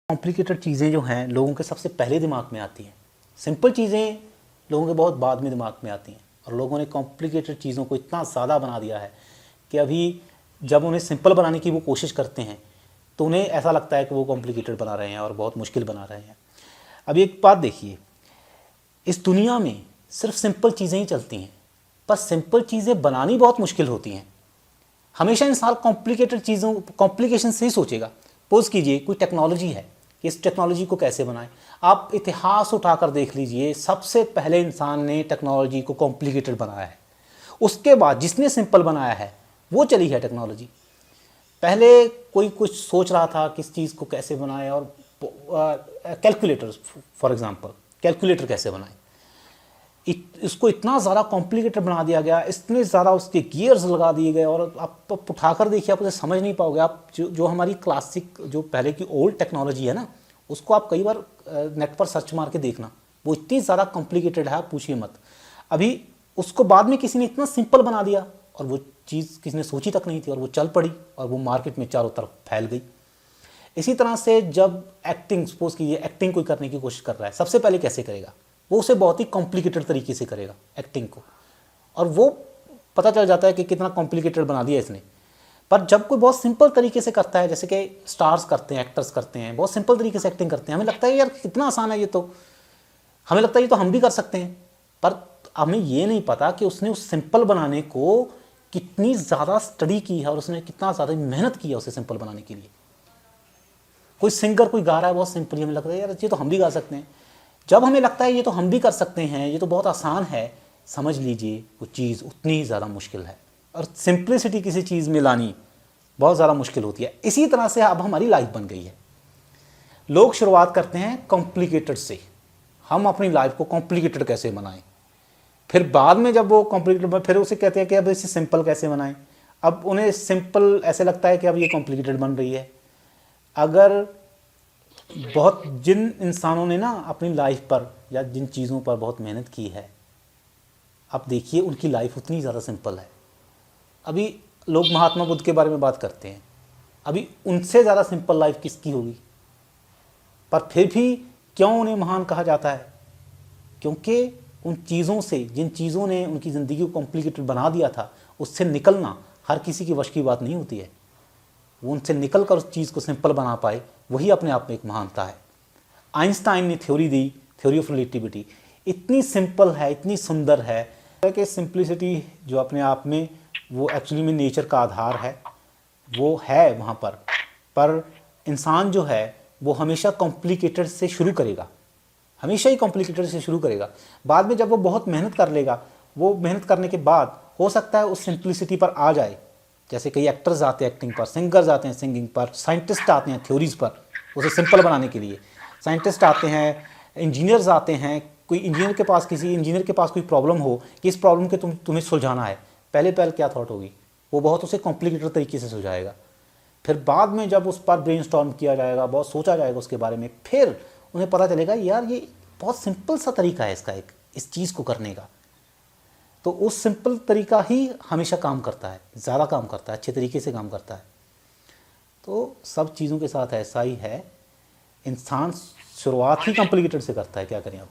Complicated चीज़ें जो हैं लोगों के सबसे पहले दिमाग में आती हैं। सिंपल चीज़ें लोगों के बहुत बाद में दिमाग में आती हैं और लोगों ने कॉम्प्लिकेटेड चीज़ों को इतना ज़्यादा बना दिया है कि अभी जब उन्हें सिंपल बनाने की वो कोशिश करते हैं तो उन्हें ऐसा लगता है कि वो कॉम्प्लिकेटेड बना रहे हैं और बहुत मुश्किल बना रहे हैं। अभी एक बात देखिए, इस दुनिया में सिर्फ सिंपल चीज़ें ही चलती हैं, पर सिंपल चीज़ें बनानी बहुत मुश्किल होती हैं। हमेशा इंसान कॉम्प्लिकेटेड चीज़ों कॉम्प्लिकेशन से ही सोचेगा। पोज कीजिए कोई टेक्नोलॉजी है कि इस टेक्नोलॉजी को कैसे बनाएं। आप इतिहास उठाकर देख लीजिए, सबसे पहले इंसान ने टेक्नोलॉजी को कॉम्प्लिकेटेड बनाया है। उसके बाद जिसने सिंपल बनाया है वो चली है टेक्नोलॉजी। पहले कोई कुछ सोच रहा था किस चीज़ को कैसे बनाए, और कैलकुलेटर फॉर एग्जांपल, कैलकुलेटर कैसे बनाए, इसको इतना ज़्यादा कॉम्प्लिकेटेड बना दिया गया, इतने ज़्यादा उसके गियर्स लगा दिए गए और आप उठाकर देखिए आप उसे समझ नहीं पाओगे। आप जो हमारी क्लासिक जो पहले की ओल्ड टेक्नोलॉजी है ना, उसको आप कई बार नेट पर सर्च मार के देखना, वो इतनी ज़्यादा कॉम्प्लिकेटेड है, आप पूछिए मत। अभी उसको बाद में किसी ने इतना सिंपल बना दिया और वो चीज़ किसी ने सोची तक नहीं थी और वो चल पड़ी और वो मार्केट में चारों तरफ फैल गई। इसी तरह से जब एक्टिंग, सपोज कीजिए एक्टिंग कोई करने की कोशिश कर रहा है, सबसे पहले कैसे करेगा? वो उसे बहुत ही कॉम्प्लिकेटेड तरीके से करेगा एक्टिंग को, और वो पता चल जाता है कि कितना कॉम्प्लिकेटेड बना दिया इसने। पर जब कोई बहुत सिंपल तरीके से करता है, जैसे कि स्टार्स करते हैं, एक्टर्स करते हैं, बहुत सिंपल तरीके से एक्टिंग करते हैं, हमें लगता है यार कितना आसान है ये, तो हमें लगता है ये तो हम भी कर सकते हैं। पर हमें ये नहीं पता कि उसने उस सिंपल बनाने को कितनी ज़्यादा स्टडी की है और उसने कितना ज़्यादा मेहनत की है उसे सिंपल बनाने के लिए। कोई सिंगर कोई गा रहा है बहुत सिंपली, हमें लगता है यार ये तो हम भी गा सकते हैं। जब हमें लगता है ये तो हम भी कर सकते हैं, ये तो बहुत आसान है, समझ लीजिए वो चीज़ उतनी ही ज़्यादा मुश्किल है। और सिंप्लिसिटी किसी चीज़ में लानी बहुत ज़्यादा मुश्किल होती है। इसी तरह से अब हमारी लाइफ बन गई है। लोग शुरुआत करते हैं कॉम्प्लिकेटेड से, हम अपनी लाइफ को कॉम्प्लिकेटेड कैसे बनाएं, फिर बाद में जब वो कॉम्प्लिकेटेड, फिर उसे कहते हैं कि अब इसे सिंपल कैसे बनाएं। अब उन्हें सिंपल ऐसे लगता है कि अब ये कॉम्प्लिकेटेड बन रही है। अगर बहुत जिन इंसानों ने ना अपनी लाइफ पर या जिन चीज़ों पर बहुत मेहनत की है, अब देखिए उनकी लाइफ उतनी ज़्यादा सिंपल है। अभी लोग महात्मा बुद्ध के बारे में बात करते हैं, अभी उनसे ज़्यादा सिंपल लाइफ किसकी होगी? पर फिर भी क्यों उन्हें महान कहा जाता है? क्योंकि उन चीज़ों से, जिन चीज़ों ने उनकी ज़िंदगी को कॉम्प्लिकेटेड बना दिया था, उससे निकलना हर किसी की वश की बात नहीं होती है। वो उनसे निकल कर उस चीज़ को सिंपल बना पाए, वही अपने आप में एक महानता है। आइंस्टाइन ने theory the, theory of relativity, इतनी सिंपल है, इतनी सुंदर है कि सिंप्लिसिटी जो अपने आप में वो एक्चुअली में नेचर का आधार है, वो है वहाँ पर इंसान जो है वो हमेशा कॉम्प्लिकेटेड से शुरू करेगा, हमेशा ही कॉम्प्लिकेटेड से शुरू करेगा। बाद में जब वो बहुत मेहनत कर लेगा, वो मेहनत करने के बाद हो सकता है उस सिंप्लिसिटी पर आ जाए। जैसे कई एक्टर्स आते हैं एक्टिंग पर, सिंगर्स आते हैं सिंगिंग पर, साइंटिस्ट आते हैं थ्योरीज़ पर उसे सिंपल बनाने के लिए, साइंटिस्ट आते हैं, इंजीनियर्स आते हैं। कोई इंजीनियर के पास, किसी इंजीनियर के पास कोई प्रॉब्लम हो कि इस प्रॉब्लम के तुम्हें सुलझाना है, पहले क्या थॉट होगी? वो बहुत उसे कॉम्प्लिकेटेड तरीके से सुलझाएगा। फिर बाद में जब उस पर ब्रेनस्टॉर्म किया जाएगा, बहुत सोचा जाएगा उसके बारे में, फिर उन्हें पता चलेगा यार ये बहुत सिंपल सा तरीका है इसका, एक इस चीज़ को करने का। तो उस सिंपल तरीका ही हमेशा काम करता है, ज़्यादा काम करता है, अच्छे तरीके से काम करता है। तो सब चीज़ों के साथ ऐसा ही है, इंसान शुरुआत ही कॉम्प्लिकेटेड से करता है, क्या करें अब।